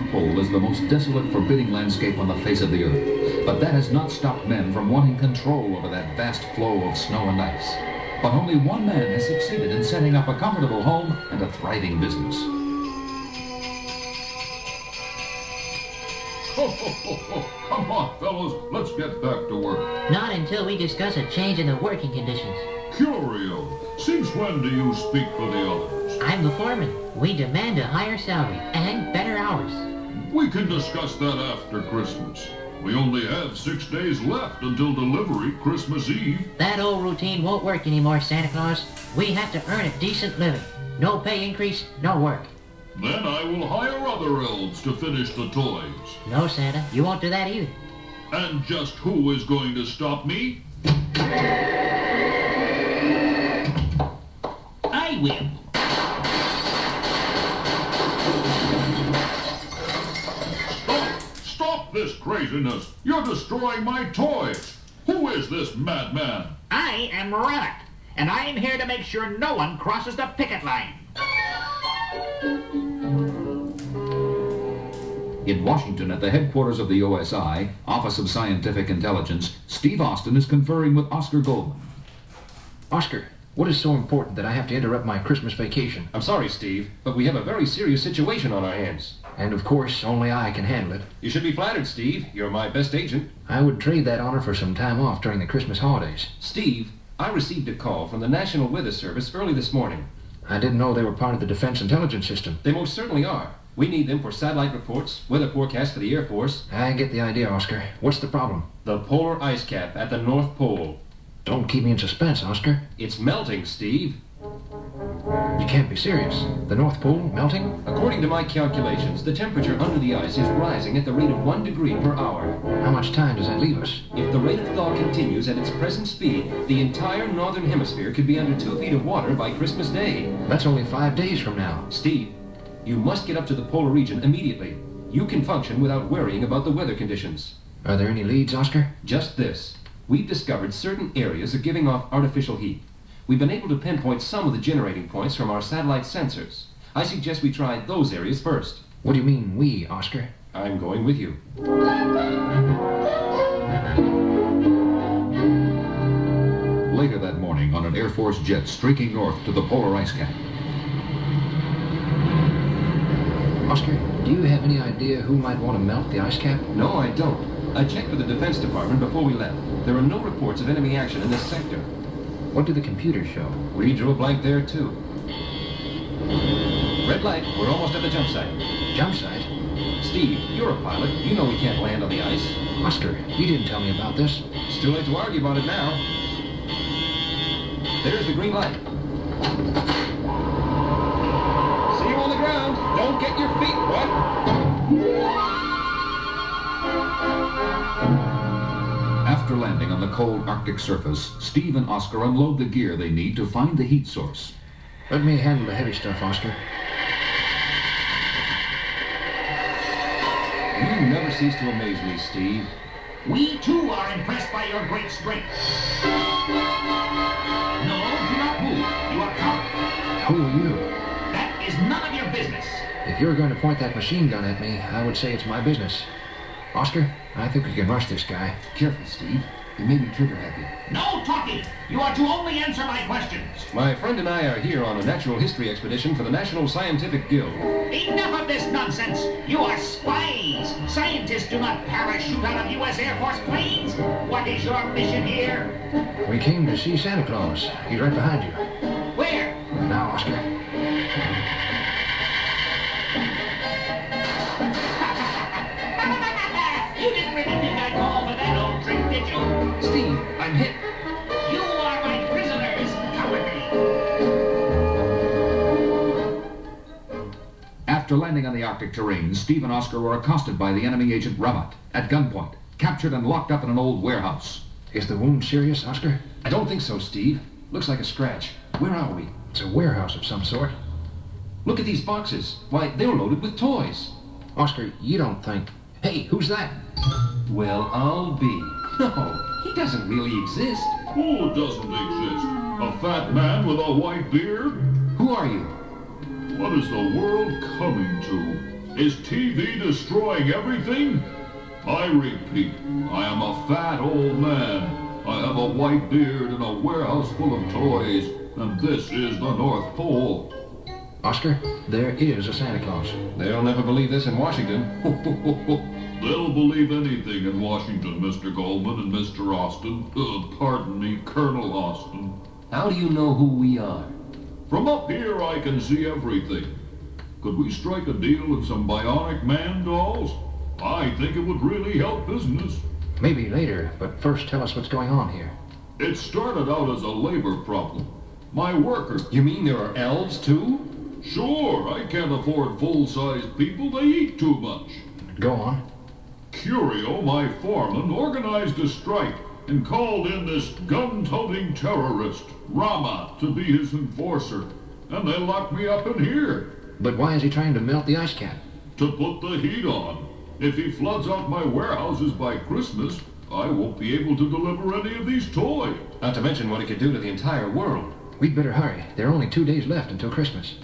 North Pole is the most desolate, forbidding landscape on the face of the earth. But that has not stopped men from wanting control over that vast flow of snow and ice. But only one man has succeeded in setting up a comfortable home and a thriving business. Ho, ho, ho, ho. Come on, fellows, let's get back to work. Not until we discuss a change in the working conditions. Curio, since when do you speak for the others? I'm the foreman. We demand a higher salary and better hours. We can discuss that after Christmas. We only have 6 days left until delivery, Christmas Eve. That old routine won't work anymore, Santa Claus. We have to earn a decent living. No pay increase, no work. Then I will hire other elves to finish the toys. No, Santa, you won't do that either. And just who is going to stop me? I will. Stop this craziness! You're destroying my toys! Who is this madman? I am Revolt, and I am here to make sure no one crosses the picket line. In Washington, at the headquarters of the OSI, Office of Scientific Intelligence, Steve Austin is conferring with Oscar Goldman. Oscar, what is so important that I have to interrupt my Christmas vacation? I'm sorry, Steve, but we have a very serious situation on our hands. And of course, only I can handle it. You should be flattered, Steve. You're my best agent. I would trade that honor for some time off during the Christmas holidays. Steve, I received a call from the National Weather Service early this morning. I didn't know they were part of the Defense Intelligence System. They most certainly are. We need them for satellite reports, weather forecasts for the Air Force. I get the idea, Oscar. What's the problem? The polar ice cap at the North Pole. Don't keep me in suspense, Oscar. It's melting, Steve. You can't be serious. The North Pole melting? According to my calculations, the temperature under the ice is rising at the rate of 1 degree per hour. How much time does that leave us? If the rate of thaw continues at its present speed, the entire northern hemisphere could be under 2 feet of water by Christmas Day. That's only 5 days from now. Steve, you must get up to the polar region immediately. You can function without worrying about the weather conditions. Are there any leads, Oscar? Just this. We've discovered certain areas are giving off artificial heat. We've been able to pinpoint some of the generating points from our satellite sensors. I suggest we try those areas first. What do you mean, we, Oscar? I'm going with you. Later that morning, on an Air Force jet streaking north to the polar ice cap. Oscar, do you have any idea who might want to melt the ice cap? No, I don't. I checked with the Defense Department before we left. There are no reports of enemy action in this sector. What do the computers show? We drew a blank there, too. Red light. We're almost at the jump site. Jump site? Steve, you're a pilot. You know we can't land on the ice. Oscar, you didn't tell me about this. It's too late to argue about it now. There's the green light. See you on the ground. Don't get your feet wet. After landing on the cold Arctic surface, Steve and Oscar unload the gear they need to find the heat source. Let me handle the heavy stuff, Oscar. You never cease to amaze me, Steve. We, too, are impressed by your great strength. No, do not move. You are coward. Who are you? That is none of your business. If you're going to point that machine gun at me, I would say it's my business. Oscar, I think we can rush this guy. Careful, Steve. He may be trigger happy. No talking. You are to only answer my questions. My friend and I are here on a natural history expedition for the National Scientific Guild. Enough of this nonsense. You are spies. Scientists do not parachute out of U.S. Air Force planes. What is your mission here? We came to see Santa Claus. He's right behind you. Where? Now, Oscar. You didn't really think I'd fall for that old trick, did you? Steve, I'm hit. You are my prisoners, cowardly. After landing on the Arctic terrain, Steve and Oscar were accosted by the enemy agent Revolt at gunpoint, captured and locked up in an old warehouse. Is the wound serious, Oscar? I don't think so, Steve. Looks like a scratch. Where are we? It's a warehouse of some sort. Look at these boxes. Why, they're loaded with toys. Oscar, you don't think... Hey, who's that? Well, I'll be. No, he doesn't really exist. Who doesn't exist? A fat man with a white beard? Who are you? What is the world coming to? Is TV destroying everything? I repeat, I am a fat old man. I have a white beard and a warehouse full of toys, and this is the North Pole. Oscar, there is a Santa Claus. They'll never believe this in Washington. They'll believe anything in Washington, Mr. Goldman and Mr. Austin. Pardon me, Colonel Austin. How do you know who we are? From up here, I can see everything. Could we strike a deal with some bionic man dolls? I think it would really help business. Maybe later, but first tell us what's going on here. It started out as a labor problem. My workers... You mean there are elves, too? Sure, I can't afford full-sized people. They eat too much. Go on. Curio, my foreman, organized a strike and called in this gun-toting terrorist, Rama, to be his enforcer. And they locked me up in here. But why is he trying to melt the ice cap? To put the heat on. If he floods out my warehouses by Christmas, I won't be able to deliver any of these toys. Not to mention what it could do to the entire world. We'd better hurry. There are only 2 days left until Christmas.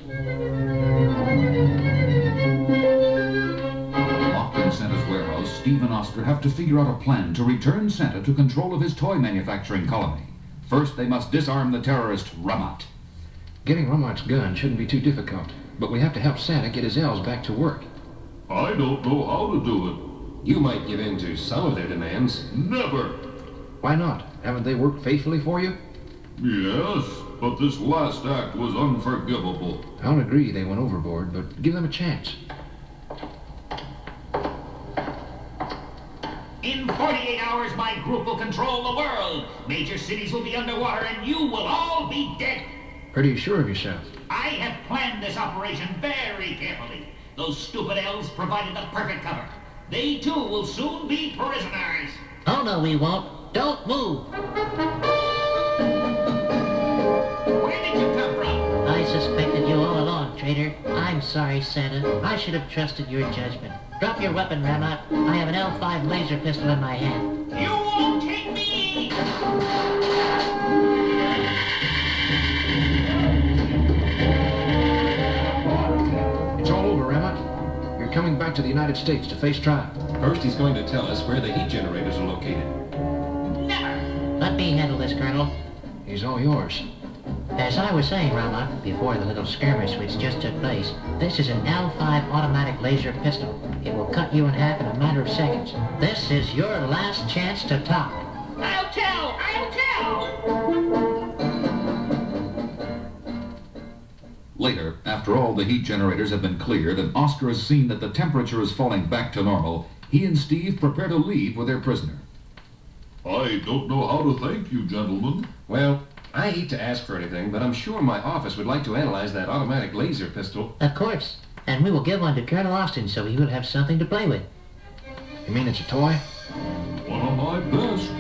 Locked in Santa's warehouse, Steve and Oscar have to figure out a plan to return Santa to control of his toy manufacturing colony. First, they must disarm the terrorist Ramat. Getting Ramat's gun shouldn't be too difficult, but we have to help Santa get his elves back to work. I don't know how to do it. You might give in to some of their demands. Never. Why not? Haven't they worked faithfully for you? Yes, but this last act was unforgivable. I'll agree they went overboard, but give them a chance. In 48 hours, my group will control the world. Major cities will be underwater, and you will all be dead. Pretty sure of yourself. I have planned this operation very carefully. Those stupid elves provided the perfect cover. They, too, will soon be prisoners. Oh, no, we won't. Don't move. Where did you come from? I suspected you all along, traitor. I'm sorry, Santa. I should have trusted your judgment. Drop your weapon, Ramat. I have an L5 laser pistol in my hand. You won't take me! It's all over, Ramat. You're coming back to the United States to face trial. First, he's going to tell us where the heat generators are located. Never! Let me handle this, Colonel. He's all yours. As I was saying, Ramat, before the little skirmish which just took place, this is an L5 automatic laser pistol. It will cut you in half in a matter of seconds. This is your last chance to talk. I'll tell! I'll tell! Later, after all the heat generators have been cleared and Oscar has seen that the temperature is falling back to normal, he and Steve prepare to leave with their prisoner. I don't know how to thank you, gentlemen. Well, I hate to ask for anything, but I'm sure my office would like to analyze that automatic laser pistol. Of course. And we will give one to Colonel Austin so he will have something to play with. You mean it's a toy? One of my best.